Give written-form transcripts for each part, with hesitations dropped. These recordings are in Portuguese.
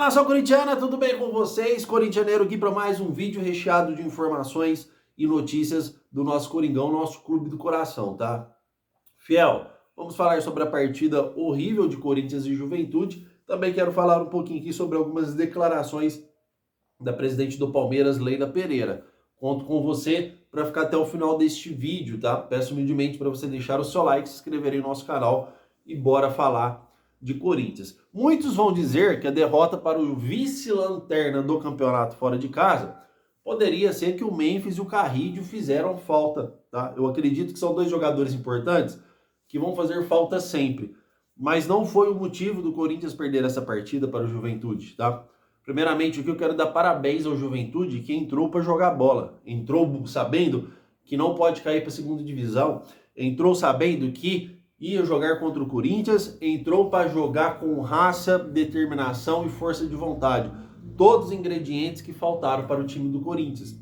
Nação corintiana, tudo bem com vocês? Corintianeiro aqui para mais um vídeo recheado de informações e notícias do nosso Coringão, nosso clube do coração, tá? Fiel, vamos falar sobre a partida horrível de Corinthians e Juventude. Também quero falar um pouquinho aqui sobre algumas declarações da presidente do Palmeiras, Leila Pereira. Conto com você para ficar até o final deste vídeo, tá? Peço humildemente para você deixar o seu like, se inscrever em nosso canal e bora falar de Corinthians. Muitos vão dizer que a derrota para o vice-lanterna do campeonato fora de casa poderia ser que o Memphis e o Carrillo fizeram falta, tá? Eu acredito que são dois jogadores importantes que vão fazer falta sempre, mas não foi o motivo do Corinthians perder essa partida para o Juventude, tá? Primeiramente, o que eu quero dar parabéns ao Juventude que entrou para jogar bola, entrou sabendo que não pode cair para a segunda divisão, entrou sabendo que ia jogar contra o Corinthians, entrou para jogar com raça, determinação e força de vontade. Todos os ingredientes que faltaram para o time do Corinthians.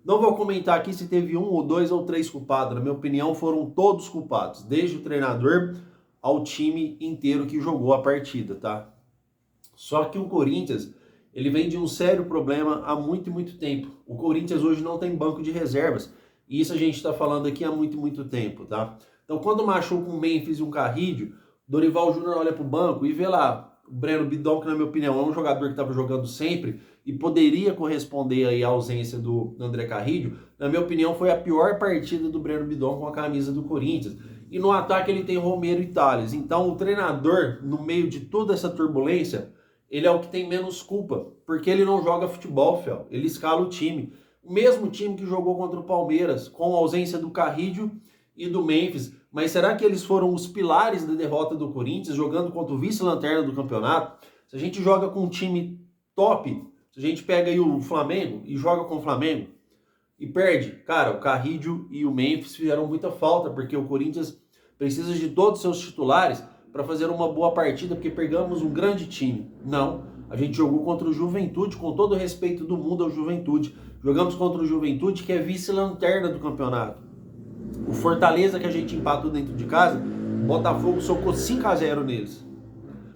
Não vou comentar aqui se teve um ou dois ou três culpados. Na minha opinião, foram todos culpados, desde o treinador ao time inteiro que jogou a partida, tá? Só que o Corinthians, ele vem de um sério problema há muito e muito tempo. O Corinthians hoje não tem banco de reservas. E isso a gente está falando aqui há muito e muito tempo, tá? Então, quando machuca um Memphis e um Carrillo, Dorival Júnior olha para o banco e vê lá o Breno Bidon, que na minha opinião é um jogador que estava jogando sempre e poderia corresponder aí à ausência do André Carrillo. Na minha opinião, foi a pior partida do Breno Bidon com a camisa do Corinthians. E no ataque ele tem Romero e Tales. Então, o treinador, no meio de toda essa turbulência, ele é o que tem menos culpa, porque ele não joga futebol, Fel. Ele escala o time. O mesmo time que jogou contra o Palmeiras, com a ausência do Carrillo e do Memphis. Mas será que eles foram os pilares da derrota do Corinthians, jogando contra o vice-lanterna do campeonato? Se a gente joga com um time top, se a gente pega aí o Flamengo e joga com o Flamengo e perde, cara, o Carrillo e o Memphis fizeram muita falta, porque o Corinthians precisa de todos os seus titulares para fazer uma boa partida, porque pegamos um grande time. Não, a gente jogou contra o Juventude, com todo o respeito do mundo ao Juventude. Jogamos contra o Juventude, que é vice-lanterna do campeonato. O Fortaleza, que a gente empatou dentro de casa, Botafogo socou 5-0 neles.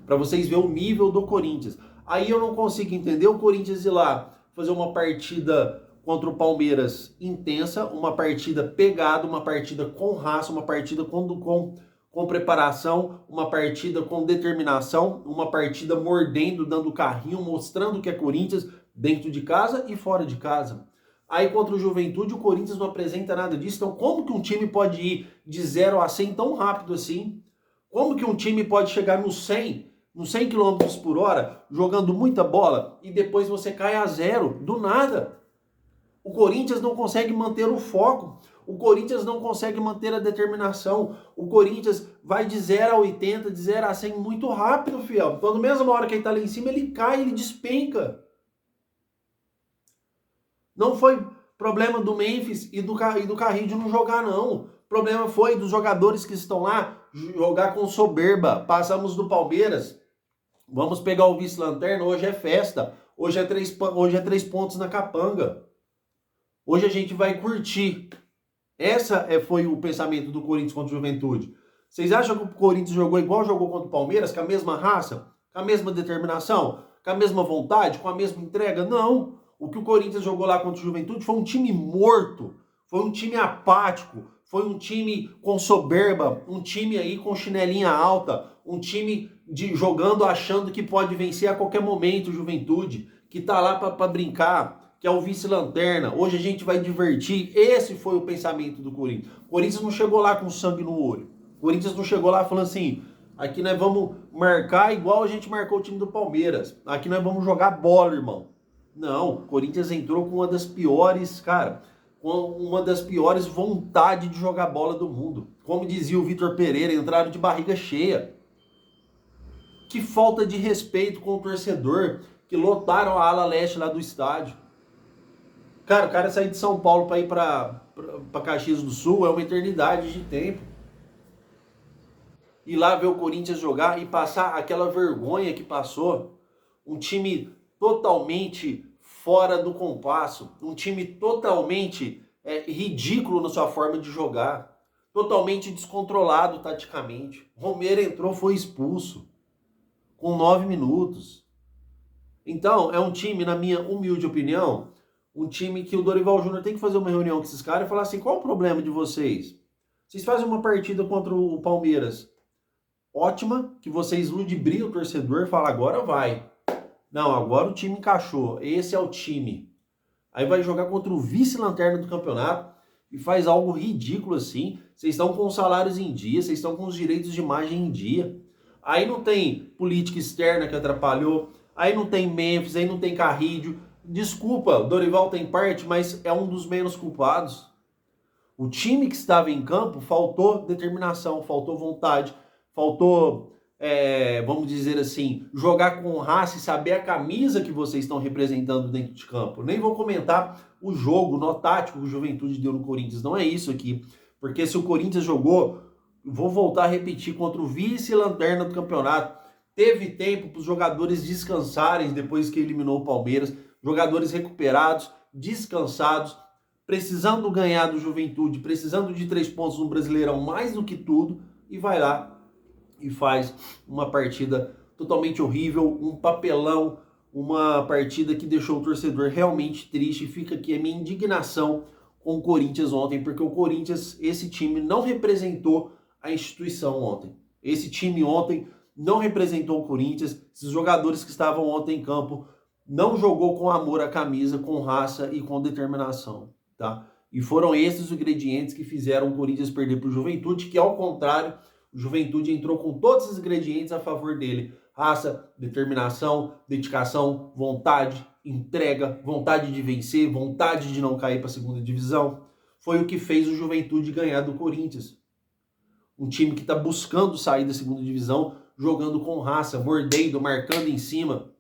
Para vocês verem o nível do Corinthians. Aí eu não consigo entender o Corinthians ir lá fazer uma partida contra o Palmeiras intensa, uma partida pegada, uma partida com raça, uma partida com preparação, uma partida com determinação, uma partida mordendo, dando carrinho, mostrando que é Corinthians dentro de casa e fora de casa. Aí contra o Juventude o Corinthians não apresenta nada disso. Então como que um time pode ir de 0 a 100 tão rápido assim? Como que um time pode chegar no 100 km por hora, jogando muita bola, e depois você cai a zero, do nada? O Corinthians não consegue manter o foco. O Corinthians não consegue manter a determinação. O Corinthians vai de 0 a 80, de 0 a 100 muito rápido, fiel. Então, na mesma hora que ele tá lá em cima, ele cai, ele despenca. Não foi problema do Memphis e do Carrillo de não jogar, não. O problema foi dos jogadores que estão lá jogar com soberba. Passamos do Palmeiras, vamos pegar o vice-lanterna, hoje é festa. Hoje é três pontos na capanga. Hoje a gente vai curtir. Foi o pensamento do Corinthians contra o Juventude. Vocês acham que o Corinthians jogou igual jogou contra o Palmeiras, com a mesma raça, com a mesma determinação, com a mesma vontade, com a mesma entrega? Não. O que o Corinthians jogou lá contra o Juventude foi um time morto, foi um time apático, foi um time com soberba, um time aí com chinelinha alta, um time jogando achando que pode vencer a qualquer momento o Juventude, que tá lá para brincar, que é o vice-lanterna. Hoje a gente vai divertir. Esse foi o pensamento do Corinthians. O Corinthians não chegou lá com sangue no olho. O Corinthians não chegou lá falando assim, aqui nós vamos marcar igual a gente marcou o time do Palmeiras. Aqui nós vamos jogar bola, irmão. Não, o Corinthians entrou com uma das piores, cara, com uma das piores vontades de jogar bola do mundo. Como dizia o Vitor Pereira, entraram de barriga cheia. Que falta de respeito com o torcedor, que lotaram a ala leste lá do estádio. Cara, o cara sair de São Paulo para ir para Caxias do Sul é uma eternidade de tempo. Ir lá ver o Corinthians jogar e passar aquela vergonha que passou. Um time totalmente fora do compasso. Um time totalmente ridículo na sua forma de jogar. Totalmente descontrolado taticamente. Romero entrou, foi expulso. Com 9 minutos. Então, é um time, na minha humilde opinião, um time que o Dorival Júnior tem que fazer uma reunião com esses caras e falar assim, qual o problema de vocês? Vocês fazem uma partida contra o Palmeiras ótima, que vocês ludibriam o torcedor e falam, agora vai. Não, agora o time encaixou, esse é o time. Aí vai jogar contra o vice-lanterna do campeonato e faz algo ridículo assim. Vocês estão com os salários em dia, vocês estão com os direitos de imagem em dia. Aí não tem política externa que atrapalhou, aí não tem Memphis, aí não tem Carrídio. Desculpa, o Dorival tem parte, mas é um dos menos culpados. O time que estava em campo faltou determinação, faltou vontade, faltou, vamos dizer assim, jogar com raça e saber a camisa que vocês estão representando dentro de campo. Nem vou comentar o jogo, nó tático que o Juventude deu no Corinthians, não é isso aqui. Porque se o Corinthians jogou, vou voltar a repetir, contra o vice-lanterna do campeonato, teve tempo para os jogadores descansarem depois que eliminou o Palmeiras, jogadores recuperados, descansados, precisando ganhar do Juventude, precisando de 3 pontos no Brasileirão mais do que tudo, e vai lá e faz uma partida totalmente horrível, um papelão, uma partida que deixou o torcedor realmente triste. Fica aqui a minha indignação com o Corinthians ontem, porque o Corinthians, esse time não representou a instituição ontem. Esse time ontem não representou o Corinthians, esses jogadores que estavam ontem em campo não jogou com amor à camisa, com raça e com determinação, tá? E foram esses os ingredientes que fizeram o Corinthians perder para o Juventude, que ao contrário, o Juventude entrou com todos os ingredientes a favor dele. Raça, determinação, dedicação, vontade, entrega, vontade de vencer, vontade de não cair para a segunda divisão. Foi o que fez o Juventude ganhar do Corinthians. Um time que está buscando sair da segunda divisão, jogando com raça, mordendo, marcando em cima.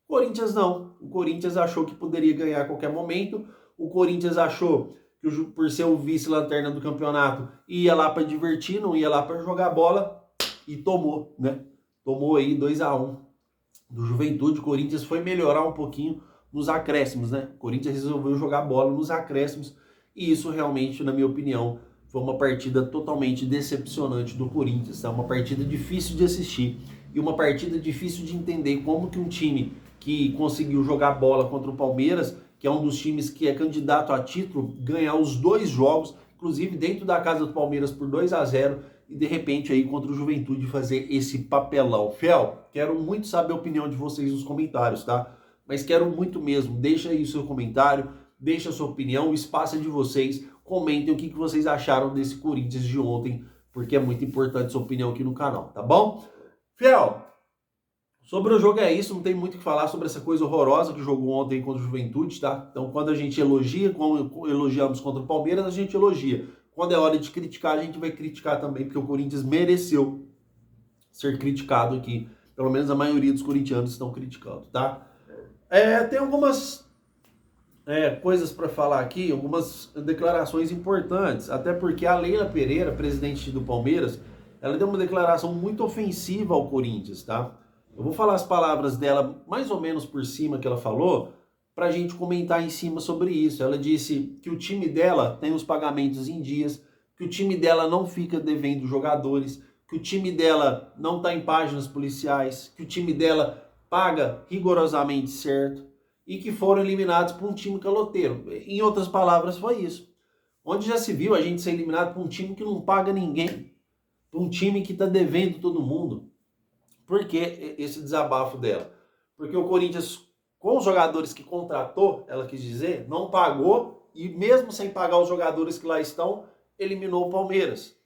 O Corinthians não. O Corinthians achou que poderia ganhar a qualquer momento. O Corinthians achou que por ser o vice-lanterna do campeonato ia lá para divertir, não ia lá para jogar bola, e tomou, né? Tomou aí 2-1 do Juventude. O Corinthians foi melhorar um pouquinho nos acréscimos, né? O Corinthians resolveu jogar bola nos acréscimos e isso realmente, na minha opinião, foi uma partida totalmente decepcionante do Corinthians, tá? Uma partida difícil de assistir e uma partida difícil de entender como que um time que conseguiu jogar bola contra o Palmeiras, que é um dos times que é candidato a título, ganhar os 2 jogos, inclusive dentro da casa do Palmeiras por 2-0, e de repente aí contra o Juventude fazer esse papelão. Fiel, quero muito saber a opinião de vocês nos comentários, tá? Mas quero muito mesmo, deixa aí o seu comentário, deixa a sua opinião, o espaço é de vocês, comentem o que vocês acharam desse Corinthians de ontem, porque é muito importante a sua opinião aqui no canal, tá bom? Fiel, sobre o jogo é isso, não tem muito o que falar sobre essa coisa horrorosa que jogou ontem contra o Juventude, tá? Então quando a gente elogia, como elogiamos contra o Palmeiras, a gente elogia. Quando é hora de criticar, a gente vai criticar também, porque o Corinthians mereceu ser criticado aqui. Pelo menos a maioria dos corintianos estão criticando, tá? Tem algumas coisas para falar aqui, algumas declarações importantes, até porque a Leila Pereira, presidente do Palmeiras, ela deu uma declaração muito ofensiva ao Corinthians, tá? Eu vou falar as palavras dela mais ou menos por cima que ela falou, para a gente comentar em cima sobre isso. Ela disse que o time dela tem os pagamentos em dias, que o time dela não fica devendo jogadores, que o time dela não está em páginas policiais, que o time dela paga rigorosamente certo e que foram eliminados por um time caloteiro. Em outras palavras, foi isso. Onde já se viu a gente ser eliminado por um time que não paga ninguém, por um time que está devendo todo mundo. Por que esse desabafo dela? Porque o Corinthians, com os jogadores que contratou, ela quis dizer, não pagou, e mesmo sem pagar os jogadores que lá estão, eliminou o Palmeiras.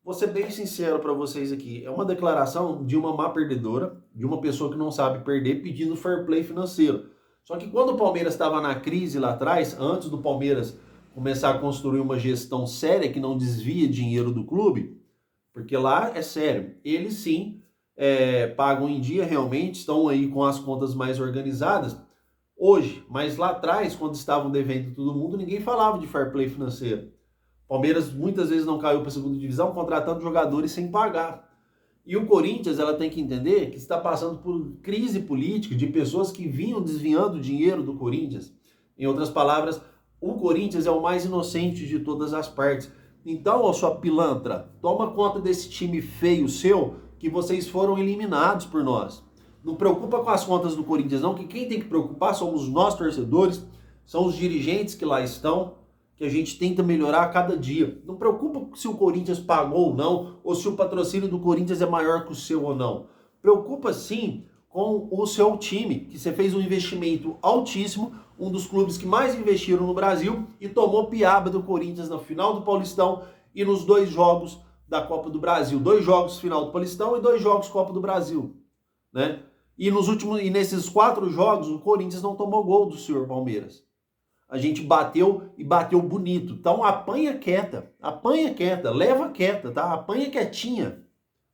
Vou ser bem sincero para vocês aqui, é uma declaração de uma má perdedora, de uma pessoa que não sabe perder, pedindo fair play financeiro. Só que quando o Palmeiras estava na crise lá atrás, antes do Palmeiras começar a construir uma gestão séria que não desvia dinheiro do clube, porque lá é sério, eles sim pagam em dia realmente, estão aí com as contas mais organizadas hoje, mas lá atrás, quando estavam devendo todo mundo, ninguém falava de fair play financeiro. Palmeiras muitas vezes não caiu para a segunda divisão, contratando jogadores sem pagar. E o Corinthians, ela tem que entender que está passando por crise política de pessoas que vinham desviando dinheiro do Corinthians. Em outras palavras, o Corinthians é o mais inocente de todas as partes. Então, ó, sua pilantra, toma conta desse time feio seu, que vocês foram eliminados por nós. Não preocupa com as contas do Corinthians não, que quem tem que preocupar somos nós torcedores, são os dirigentes que lá estão, que a gente tenta melhorar a cada dia. Não preocupa se o Corinthians pagou ou não, ou se o patrocínio do Corinthians é maior que o seu ou não. Preocupa sim com o seu time, que você fez um investimento altíssimo, um dos clubes que mais investiram no Brasil e tomou piaba do Corinthians na final do Paulistão e nos 2 jogos da Copa do Brasil. 2 jogos final do Paulistão e 2 jogos Copa do Brasil, né? E nesses 4 jogos o Corinthians não tomou gol do senhor Palmeiras. A gente bateu e bateu bonito. Então apanha quieta, leva quieta, tá? Apanha quietinha.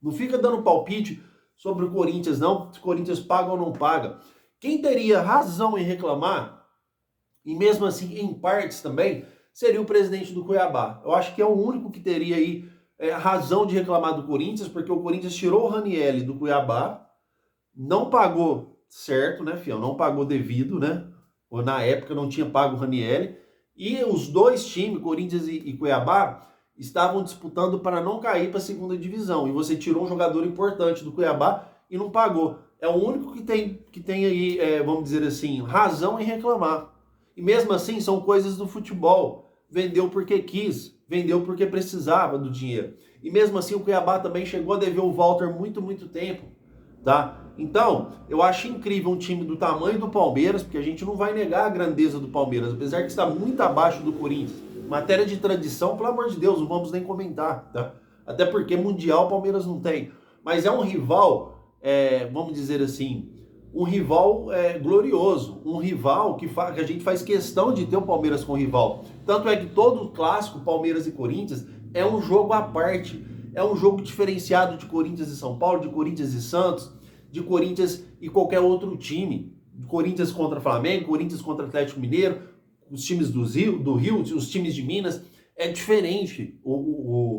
Não fica dando palpite sobre o Corinthians não, se o Corinthians paga ou não paga. Quem teria razão em reclamar, e mesmo assim em partes também, seria o presidente do Cuiabá. Eu acho que é o único que teria aí razão de reclamar do Corinthians, porque o Corinthians tirou o Ranieri do Cuiabá, não pagou certo, né, fião? Não pagou devido, né? Ou na época não tinha pago o Ranieri. E os 2 times, Corinthians e Cuiabá, estavam disputando para não cair para a segunda divisão. E você tirou um jogador importante do Cuiabá e não pagou. É o único que tem aí, vamos dizer assim, razão em reclamar. E mesmo assim, são coisas do futebol. Vendeu porque quis, vendeu porque precisava do dinheiro. E mesmo assim, o Cuiabá também chegou a dever o Walter muito tempo, tá? Então, eu acho incrível um time do tamanho do Palmeiras, porque a gente não vai negar a grandeza do Palmeiras, apesar que está muito abaixo do Corinthians. Matéria de tradição, pelo amor de Deus, não vamos nem comentar, tá? Até porque Mundial o Palmeiras não tem. Mas é um rival, vamos dizer assim, um rival glorioso, um rival que a gente faz questão de ter o Palmeiras com rival. Tanto é que todo clássico, Palmeiras e Corinthians, é um jogo à parte. É um jogo diferenciado de Corinthians e São Paulo, de Corinthians e Santos, de Corinthians e qualquer outro time. Corinthians contra Flamengo, Corinthians contra Atlético Mineiro, os times do Rio, os times de Minas. É diferente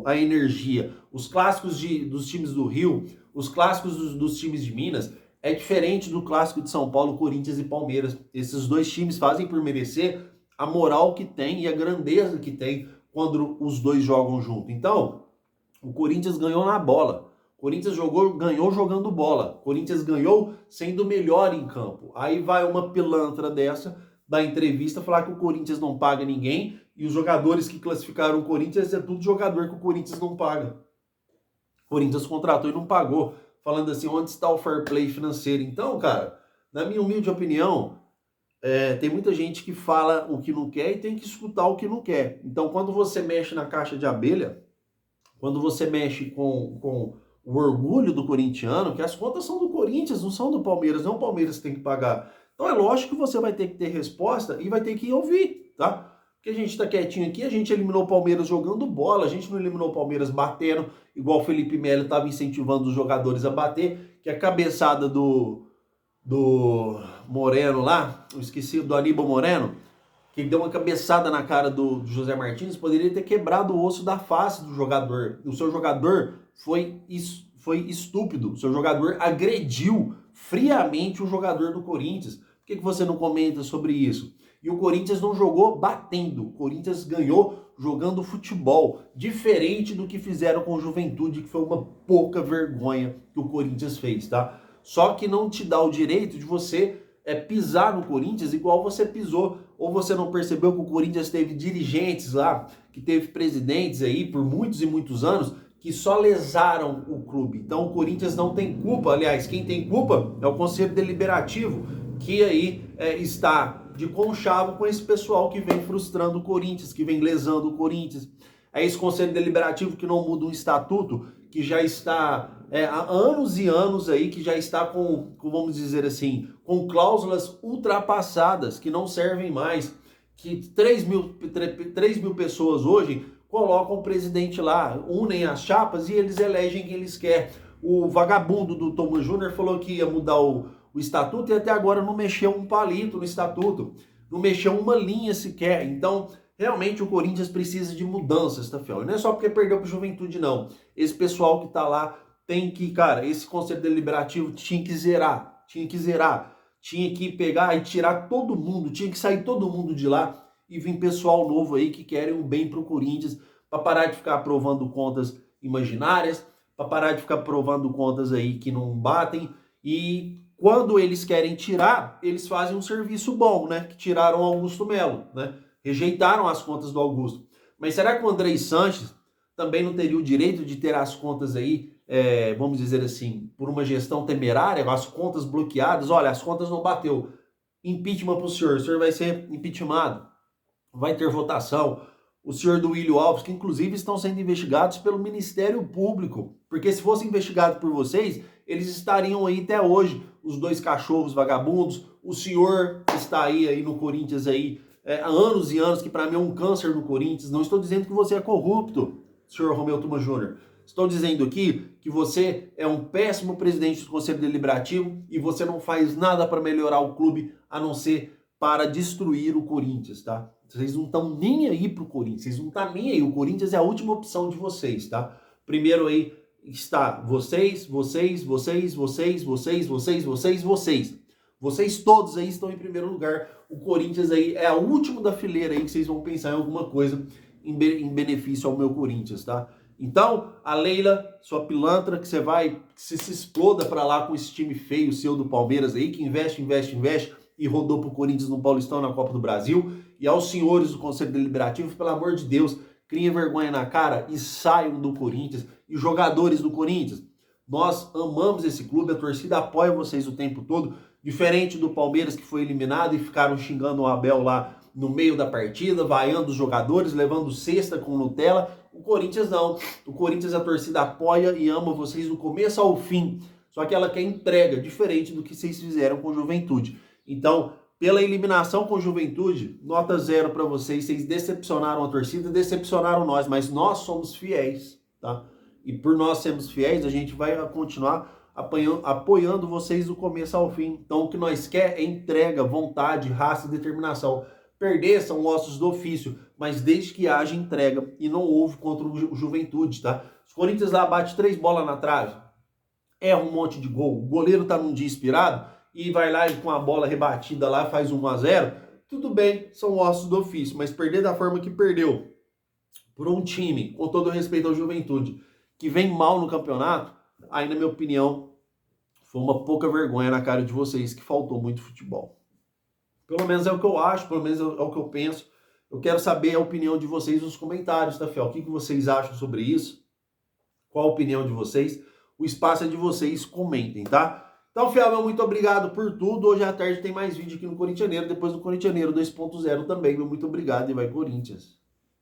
a energia. Os clássicos dos times do Rio, os clássicos dos times de Minas, é diferente do clássico de São Paulo, Corinthians e Palmeiras. Esses 2 times fazem por merecer a moral que tem e a grandeza que tem quando os 2 jogam junto. Então, o Corinthians ganhou na bola. O Corinthians ganhou jogando bola. O Corinthians ganhou sendo melhor em campo. Aí vai uma pilantra dessa da entrevista falar que o Corinthians não paga ninguém e os jogadores que classificaram o Corinthians é tudo jogador que o Corinthians não paga. O Corinthians contratou e não pagou. Falando assim, onde está o fair play financeiro? Então, cara, na minha humilde opinião, tem muita gente que fala o que não quer e tem que escutar o que não quer. Então, quando você mexe na caixa de abelha, quando você mexe com o orgulho do corintiano, que as contas são do Corinthians, não são do Palmeiras, não o Palmeiras tem que pagar. Então é lógico que você vai ter que ter resposta e vai ter que ouvir, tá? Porque a gente tá quietinho aqui, a gente eliminou o Palmeiras jogando bola, a gente não eliminou o Palmeiras batendo, igual o Felipe Melo estava incentivando os jogadores a bater, que a cabeçada do Moreno lá, eu esqueci, do Aníbal Moreno, que deu uma cabeçada na cara do José Martins, poderia ter quebrado o osso da face do jogador. O seu jogador foi estúpido. O seu jogador agrediu friamente o jogador do Corinthians. Por que você não comenta sobre isso? E o Corinthians não jogou batendo. O Corinthians ganhou jogando futebol. Diferente do que fizeram com o Juventude, que foi uma pouca vergonha que o Corinthians fez, tá? Só que não te dá o direito de você pisar no Corinthians igual você pisou. Ou você não percebeu que o Corinthians teve dirigentes lá, que teve presidentes aí por muitos e muitos anos, que só lesaram o clube. Então o Corinthians não tem culpa. Aliás, quem tem culpa é o Conselho Deliberativo, que aí está de conchavo com esse pessoal que vem frustrando o Corinthians, que vem lesando o Corinthians. É esse Conselho Deliberativo que não muda um estatuto, que já está há anos e anos aí, que já está com, vamos dizer assim, com cláusulas ultrapassadas, que não servem mais, que 3 mil pessoas hoje colocam o presidente lá, unem as chapas e eles elegem quem eles querem. O vagabundo do Thomas Júnior falou que ia mudar o estatuto e até agora não mexeu um palito no estatuto, não mexeu uma linha sequer. Então, realmente o Corinthians precisa de mudanças, tá, fiel? E não é só porque perdeu pro Juventude, não. Esse pessoal que tá lá tem que, cara, esse Conselho Deliberativo tinha que zerar, tinha que pegar e tirar todo mundo, tinha que sair todo mundo de lá e vir pessoal novo aí que querem o bem pro Corinthians, para parar de ficar aprovando contas imaginárias, para parar de ficar aprovando contas aí que não batem e quando eles querem tirar, eles fazem um serviço bom, né? Que tiraram o Augusto Melo, né? Rejeitaram as contas do Augusto. Mas será que o Andrei Sanches também não teria o direito de ter as contas aí, vamos dizer assim, por uma gestão temerária, as contas bloqueadas? Olha, as contas não bateu. Impeachment para o senhor vai ser impeachmentado, vai ter votação. O senhor do Willio Alves, que inclusive estão sendo investigados pelo Ministério Público, porque se fosse investigado por vocês, eles estariam aí até hoje, os dois cachorros vagabundos. O senhor está aí no Corinthians aí há anos e anos, que para mim é um câncer no Corinthians. Não estou dizendo que você é corrupto, senhor Romeu Tuma Júnior. Estou dizendo aqui que você é um péssimo presidente do Conselho Deliberativo e você não faz nada para melhorar o clube, a não ser para destruir o Corinthians, tá? Vocês não estão nem aí pro Corinthians, vocês não estão nem aí. O Corinthians é a última opção de vocês, tá? Primeiro aí está vocês. Vocês todos aí estão em primeiro lugar. O Corinthians aí é a última da fileira aí que vocês vão pensar em alguma coisa em benefício ao meu Corinthians, tá? Então, a Leila, sua pilantra, que você vai, que se exploda pra lá com esse time feio seu do Palmeiras aí, que investe e rodou pro Corinthians no Paulistão na Copa do Brasil. E aos senhores do Conselho Deliberativo, pelo amor de Deus, criem vergonha na cara e saiam do Corinthians. E jogadores do Corinthians, nós amamos esse clube, a torcida apoia vocês o tempo todo, diferente do Palmeiras, que foi eliminado e ficaram xingando o Abel lá no meio da partida, vaiando os jogadores, levando cesta com Nutella. O Corinthians não. O Corinthians, a torcida apoia e ama vocês do começo ao fim. Só que ela quer entrega, diferente do que vocês fizeram com Juventude. Então, pela eliminação com Juventude, nota 0 para vocês. Vocês decepcionaram a torcida, decepcionaram nós, mas nós somos fiéis, tá? E por nós sermos fiéis, a gente vai continuar apoiando vocês do começo ao fim. Então, o que nós quer é entrega, vontade, raça e determinação. Perder são ossos do ofício, mas desde que haja entrega, e não houve contra o Juventude, tá? Os Corinthians lá bate 3 bolas na trave, é um monte de gol, o goleiro tá num dia inspirado e vai lá e com a bola rebatida lá faz 1-0, tudo bem, são ossos do ofício, mas perder da forma que perdeu por um time, com todo respeito ao Juventude, que vem mal no campeonato, aí na minha opinião foi uma pouca vergonha na cara de vocês, que faltou muito futebol. Pelo menos é o que eu acho, pelo menos é o que eu penso. Eu quero saber a opinião de vocês nos comentários, tá, Fiel? O que vocês acham sobre isso? Qual a opinião de vocês? O espaço é de vocês, comentem, tá? Então, Fiel, meu muito obrigado por tudo. Hoje à tarde tem mais vídeo aqui no Corintianeiro, depois do Corintianeiro 2.0 também. Meu muito obrigado e vai Corinthians!